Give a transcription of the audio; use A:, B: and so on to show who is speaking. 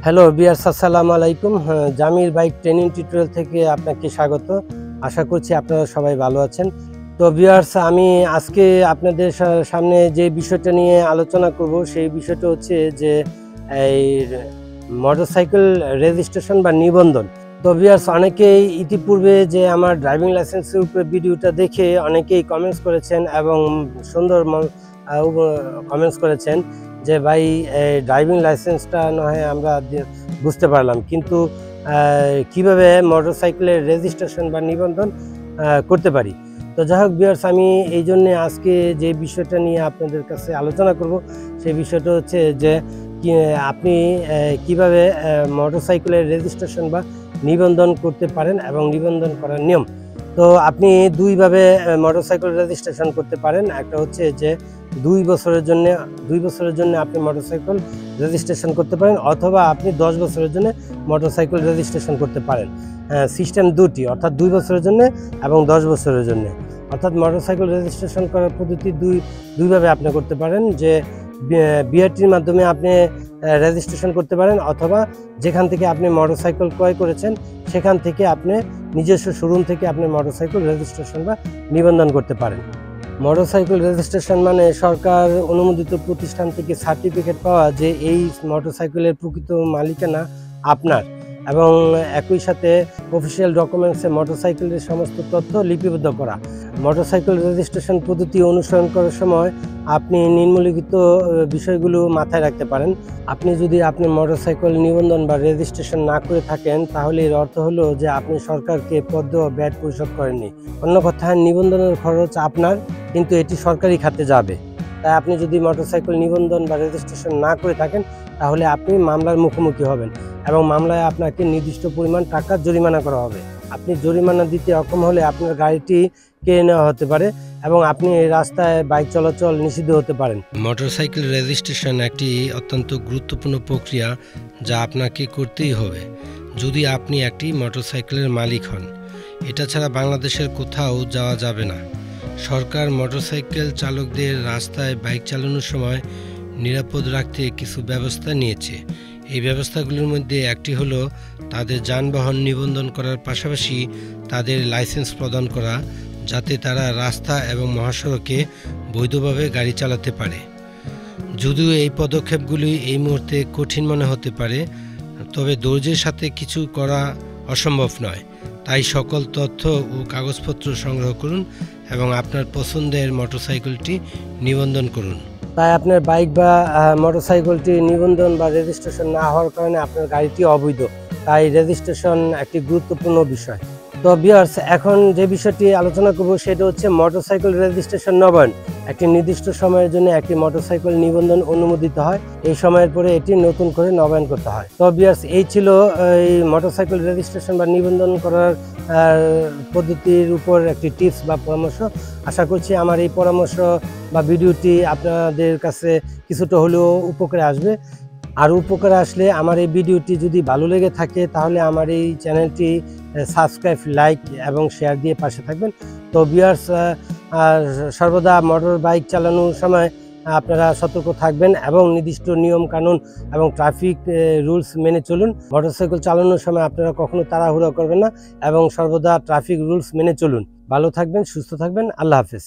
A: Hello বিয়ার্স, আসসালামু আলাইকুম। Jamir bike training tutorial থেকে আপনাকে স্বাগত। আশা করছি আপনারা সবাই ভালো আছেন। তো বিয়ার্স, আমি আজকে আপনাদের সামনে যে বিষয়টা নিয়ে আলোচনা করব সেই বিষয়টা হচ্ছে যে এই মোটরসাইকেল রেজিস্ট্রেশন বা নিবন্ধন। তো বিয়ার্স, অনেকেই ইতিপূর্বে যে আমার ড্রাইভিং লাইসেন্সের উপরে ভিডিওটা দেখে অনেকেই কমেন্টস করেছেন এবং সুন্দর কমেন্টস করেছেন যে ভাই, ড্রাইভিং লাইসেন্সটা নয় আমরা বুঝতে পারলাম, কিন্তু কিভাবে মোটরসাইকেলের রেজিস্ট্রেশন বা নিবন্ধন করতে পারি। তো যাই হোক ভিউয়ার্স, আমি এই জন্যে আজকে যে বিষয়টা নিয়ে আপনাদের কাছে আলোচনা করব সেই বিষয়টা হচ্ছে যে আপনি কিভাবে মোটরসাইকেলের রেজিস্ট্রেশন বা নিবন্ধন করতে পারেন এবং নিবন্ধন করার নিয়ম। তো আপনি দুইভাবে মোটরসাইকেল রেজিস্ট্রেশন করতে পারেন। একটা হচ্ছে যে 2 বছরের জন্য আপনি মোটরসাইকেল রেজিস্ট্রেশন করতে পারেন, অথবা আপনি 10 বছরের জন্য মোটরসাইকেল রেজিস্ট্রেশন করতে পারেন। সিস্টেম দুটি, অর্থাৎ 2 বছরের জন্য এবং 10 বছরের জন্য। অর্থাৎ মোটরসাইকেল রেজিস্ট্রেশন করার পদ্ধতি দুইভাবে আপনি করতে পারেন, যে বিআরটির মাধ্যমে আপনি রেজিস্ট্রেশন করতে পারেন, অথবা যেখান থেকে আপনি মোটরসাইকেল ক্রয় করেছেন সেখান থেকে আপনি নিজস্ব শোরুম থেকে আপনি মোটরসাইকেল রেজিস্ট্রেশন বা নিবন্ধন করতে পারেন। মোটরসাইকেল রেজিস্ট্রেশন মানে সরকার অনুমোদিত প্রতিষ্ঠান থেকে সার্টিফিকেট পাওয়া যে এই মোটরসাইকেলের প্রকৃত মালিকানা আপনার, এবং একই সাথে অফিসিয়াল ডকুমেন্টসে মোটরসাইকেলের সমস্ত তথ্য লিপিবদ্ধ করা। মোটরসাইকেল রেজিস্ট্রেশন পদ্ধতি অনুসরণ করার সময় আপনি নিম্নলিখিত বিষয়গুলো মাথায় রাখতে পারেন। আপনি যদি মোটরসাইকেল নিবন্ধন বা রেজিস্ট্রেশন না করে থাকেন, তাহলে এর অর্থ হলো যে আপনি সরকারকে পদ্য ব্যাট পরিশোধ করেননি। অন্য কথায়, নিবন্ধনের খরচ আপনার, কিন্তু এটি সরকারি খাতে যাবে। তাই আপনি যদি মোটরসাইকেল নিবন্ধন বা রেজিস্ট্রেশন না করে থাকেন, তাহলে আপনি মামলার মুখোমুখি হবেন এবং মামলায় আপনাকে নির্দিষ্ট পরিমাণ টাকা জরিমানা করা হবে। আপনি জরিমানা দিতে অক্ষম হলে আপনার গাড়িটি কেড়ে নেওয়া হতে পারে এবং আপনি এই রাস্তায় বাইক চলাচল নিষিদ্ধ হতে পারেন।
B: মোটরসাইকেল রেজিস্ট্রেশন একটি অত্যন্ত গুরুত্বপূর্ণ প্রক্রিয়া যা আপনাকে করতেই হবে যদি আপনি একটি মোটরসাইকেলের মালিক হন। এটা ছাড়া বাংলাদেশের কোথাও যাওয়া যাবে না। সরকার মোটরসাইকেল চালকদের রাস্তায় বাইক চালানোর সময় নিরাপদ রাখতে কিছু ব্যবস্থা নিয়েছে। এই ব্যবস্থাগুলোর মধ্যে একটি হলো তাদের যানবাহন নিবন্ধন করার পাশাপাশি তাদের লাইসেন্স প্রদান করা, যাতে তারা রাস্তা এবং মহাসড়কে বৈধভাবে গাড়ি চালাতে পারে। যদিও এই পদক্ষেপগুলি এই মুহূর্তে কঠিন মনে হতে পারে, তবে ধৈর্যের সাথে কিছু করা অসম্ভব নয়। তাই সকল তথ্য ও কাগজপত্র সংগ্রহ করুন এবং আপনার পছন্দের মোটরসাইকেলটি নিবন্ধন করুন।
A: তাই আপনার বাইক বা মোটরসাইকেলটি নিবন্ধন বা রেজিস্ট্রেশন না হওয়ার কারণে আপনার গাড়িটি অবৈধ। তাই রেজিস্ট্রেশন একটি গুরুত্বপূর্ণ বিষয়। তো ভিউয়ার্স, এখন যে বিষয়টি আলোচনা করব সেটা হচ্ছে মোটরসাইকেল রেজিস্ট্রেশন নবায়ন। একটি নির্দিষ্ট সময়ের জন্য একটি মোটরসাইকেল নিবন্ধন অনুমোদিত হয়, এই সময়ের পরে এটি নতুন করে নবায়ন করতে হয়। তো ভিউয়ার্স, এই ছিল এই মোটরসাইকেল রেজিস্ট্রেশন বা নিবন্ধন করার পদ্ধতির উপর একটি টিপস বা পরামর্শ। আশা করছি আমার এই পরামর্শ বা ভিডিওটি আপনাদের কাছে কিছুটা হলেও উপকারে আসবে। আর উপকারে আসলে আমার এই ভিডিওটি যদি ভালো লেগে থাকে, তাহলে আমার এই চ্যানেলটি সাবস্ক্রাইব, লাইক এবং শেয়ার দিয়ে পাশে থাকবেন। তো ভিউয়ার্স, সর্বদা মোটর বাইক চালানোর সময় আপনারা সতর্ক থাকবেন এবং নির্দিষ্ট নিয়ম কানুন এবং ট্রাফিক রুলস মেনে চলুন। মোটরসাইকেল চালানোর সময় আপনারা কখনো তাড়াহুড়ো করবেন না এবং সর্বদা ট্রাফিক রুলস মেনে চলুন। ভালো থাকবেন, সুস্থ থাকবেন। আল্লাহ হাফেজ।